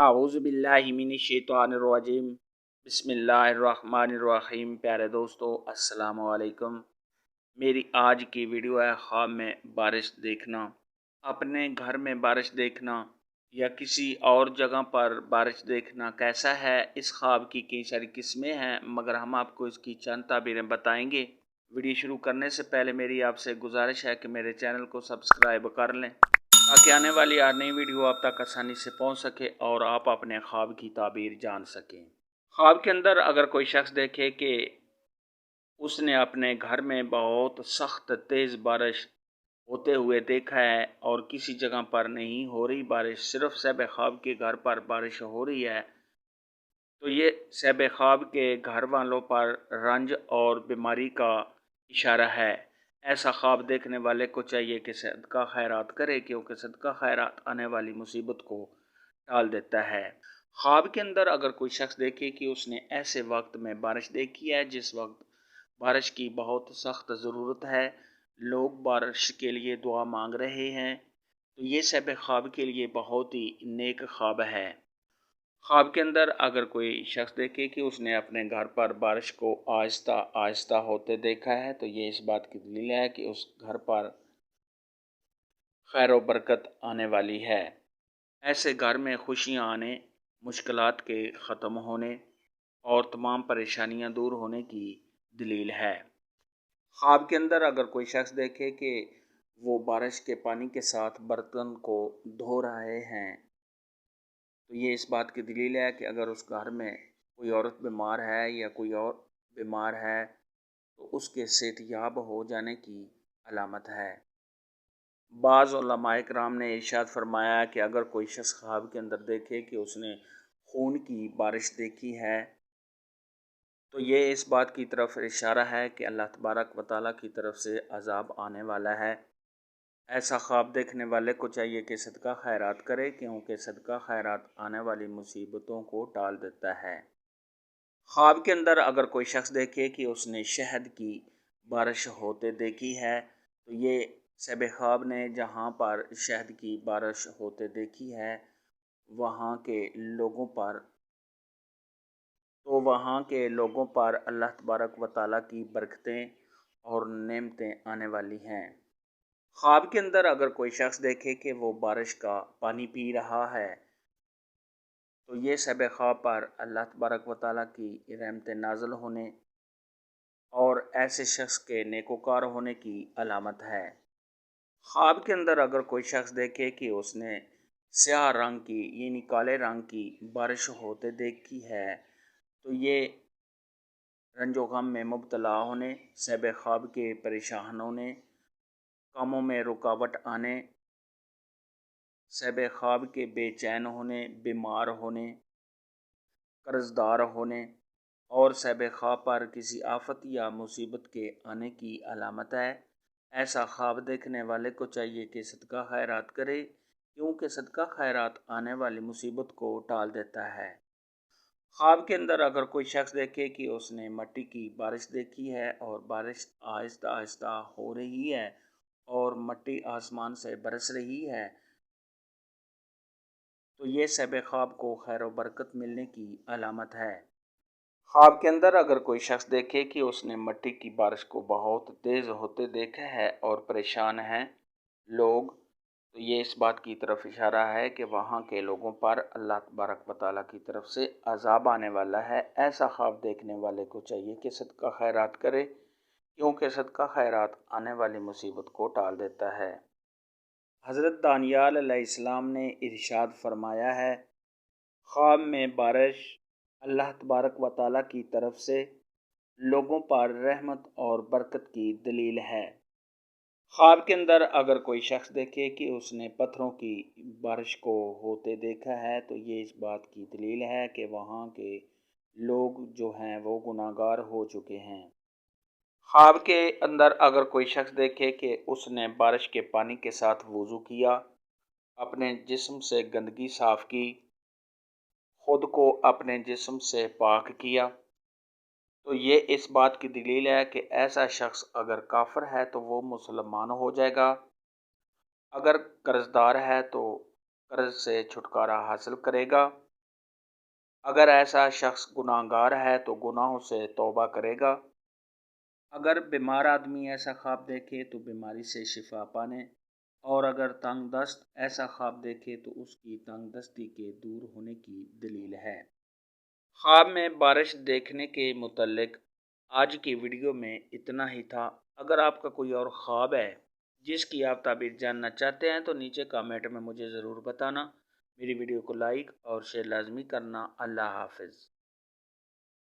اعوذ باللہ من الشیطان الرجیم بسم اللہ الرحمن الرحیم۔ پیارے دوستو السلام علیکم۔ میری آج کی ویڈیو ہے خواب میں بارش دیکھنا۔ اپنے گھر میں بارش دیکھنا یا کسی اور جگہ پر بارش دیکھنا کیسا ہے، اس خواب کی کئی ساری قسمیں ہیں، مگر ہم آپ کو اس کی چند تعبیریں بتائیں گے۔ ویڈیو شروع کرنے سے پہلے میری آپ سے گزارش ہے کہ میرے چینل کو سبسکرائب کر لیں تاکہ آنے والی ہر نئی ویڈیو آپ تک آسانی سے پہنچ سکے اور آپ اپنے خواب کی تعبیر جان سکیں۔ خواب کے اندر اگر کوئی شخص دیکھے کہ اس نے اپنے گھر میں بہت سخت تیز بارش ہوتے ہوئے دیکھا ہے اور کسی جگہ پر نہیں ہو رہی بارش، صرف صاحب خواب کے گھر پر بارش ہو رہی ہے، تو یہ صاحب خواب کے گھر والوں پر رنج اور بیماری کا اشارہ ہے۔ ایسا خواب دیکھنے والے کو چاہیے کہ صدقہ خیرات کرے، کیونکہ صدقہ خیرات آنے والی مصیبت کو ٹال دیتا ہے۔ خواب کے اندر اگر کوئی شخص دیکھے کہ اس نے ایسے وقت میں بارش دیکھی ہے جس وقت بارش کی بہت سخت ضرورت ہے، لوگ بارش کے لیے دعا مانگ رہے ہیں، تو یہ صاحب خواب کے لیے بہت ہی نیک خواب ہے۔ خواب کے اندر اگر کوئی شخص دیکھے کہ اس نے اپنے گھر پر بارش کو آہستہ آہستہ ہوتے دیکھا ہے، تو یہ اس بات کی دلیل ہے کہ اس گھر پر خیر و برکت آنے والی ہے۔ ایسے گھر میں خوشیاں آنے، مشکلات کے ختم ہونے اور تمام پریشانیاں دور ہونے کی دلیل ہے۔ خواب کے اندر اگر کوئی شخص دیکھے کہ وہ بارش کے پانی کے ساتھ برتن کو دھو رہے ہیں، تو یہ اس بات کی دلیل ہے کہ اگر اس گھر میں کوئی عورت بیمار ہے یا کوئی اور بیمار ہے تو اس کے صحت یاب ہو جانے کی علامت ہے۔ بعض علماء کرام نے ارشاد فرمایا ہے کہ اگر کوئی شخص خواب کے اندر دیکھے کہ اس نے خون کی بارش دیکھی ہے، تو یہ اس بات کی طرف اشارہ ہے کہ اللہ تبارک و تعالیٰ کی طرف سے عذاب آنے والا ہے۔ ایسا خواب دیکھنے والے کو چاہیے کہ صدقہ خیرات کرے، کیونکہ صدقہ خیرات آنے والی مصیبتوں کو ٹال دیتا ہے۔ خواب کے اندر اگر کوئی شخص دیکھے کہ اس نے شہد کی بارش ہوتے دیکھی ہے، تو یہ صاحب خواب نے جہاں پر شہد کی بارش ہوتے دیکھی ہے وہاں کے لوگوں پر اللہ تبارک و تعالیٰ کی برکتیں اور نعمتیں آنے والی ہیں۔ خواب کے اندر اگر کوئی شخص دیکھے کہ وہ بارش کا پانی پی رہا ہے، تو یہ صاحب خواب پر اللہ تبارک و تعالیٰ کی رحمت نازل ہونے اور ایسے شخص کے نیکوکار ہونے کی علامت ہے۔ خواب کے اندر اگر کوئی شخص دیکھے کہ اس نے سیاہ رنگ کی یعنی کالے رنگ کی بارش ہوتے دیکھی ہے، تو یہ رنج و غم میں مبتلا ہونے، صاحب خواب کے پریشان ہونے، کاموں میں رکاوٹ آنے، صاحب خواب کے بے چین ہونے، بیمار ہونے، قرض دار ہونے اور صاحب خواب پر کسی آفت یا مصیبت کے آنے کی علامت ہے۔ ایسا خواب دیکھنے والے کو چاہیے کہ صدقہ خیرات کرے، کیونکہ صدقہ خیرات آنے والی مصیبت کو ٹال دیتا ہے۔ خواب کے اندر اگر کوئی شخص دیکھے کہ اس نے مٹی کی بارش دیکھی ہے اور بارش آہستہ آہستہ ہو رہی ہے اور مٹی آسمان سے برس رہی ہے، تو یہ صاحب خواب کو خیر و برکت ملنے کی علامت ہے۔ خواب کے اندر اگر کوئی شخص دیکھے کہ اس نے مٹی کی بارش کو بہت تیز ہوتے دیکھا ہے اور پریشان ہیں لوگ، تو یہ اس بات کی طرف اشارہ ہے کہ وہاں کے لوگوں پر اللہ تبارک و تعالیٰ کی طرف سے عذاب آنے والا ہے۔ ایسا خواب دیکھنے والے کو چاہیے کہ صدقہ خیرات کرے، کیونکہ صدقہ خیرات آنے والی مصیبت کو ٹال دیتا ہے۔ حضرت دانیال علیہ السلام نے ارشاد فرمایا ہے، خواب میں بارش اللہ تبارک و تعالیٰ کی طرف سے لوگوں پر رحمت اور برکت کی دلیل ہے۔ خواب کے اندر اگر کوئی شخص دیکھے کہ اس نے پتھروں کی بارش کو ہوتے دیکھا ہے، تو یہ اس بات کی دلیل ہے کہ وہاں کے لوگ جو ہیں وہ گناہگار ہو چکے ہیں۔ خواب کے اندر اگر کوئی شخص دیکھے کہ اس نے بارش کے پانی کے ساتھ وضو کیا، اپنے جسم سے گندگی صاف کی، خود کو اپنے جسم سے پاک کیا، تو یہ اس بات کی دلیل ہے کہ ایسا شخص اگر کافر ہے تو وہ مسلمان ہو جائے گا، اگر قرض دار ہے تو قرض سے چھٹکارا حاصل کرے گا، اگر ایسا شخص گناہگار ہے تو گناہوں سے توبہ کرے گا۔ اگر بیمار آدمی ایسا خواب دیکھے تو بیماری سے شفا پانے، اور اگر تنگ دست ایسا خواب دیکھے تو اس کی تنگ دستی کے دور ہونے کی دلیل ہے۔ خواب میں بارش دیکھنے کے متعلق آج کی ویڈیو میں اتنا ہی تھا۔ اگر آپ کا کوئی اور خواب ہے جس کی آپ تعبیر جاننا چاہتے ہیں تو نیچے کامنٹ میں مجھے ضرور بتانا۔ میری ویڈیو کو لائک اور شیئر لازمی کرنا۔ اللہ حافظ۔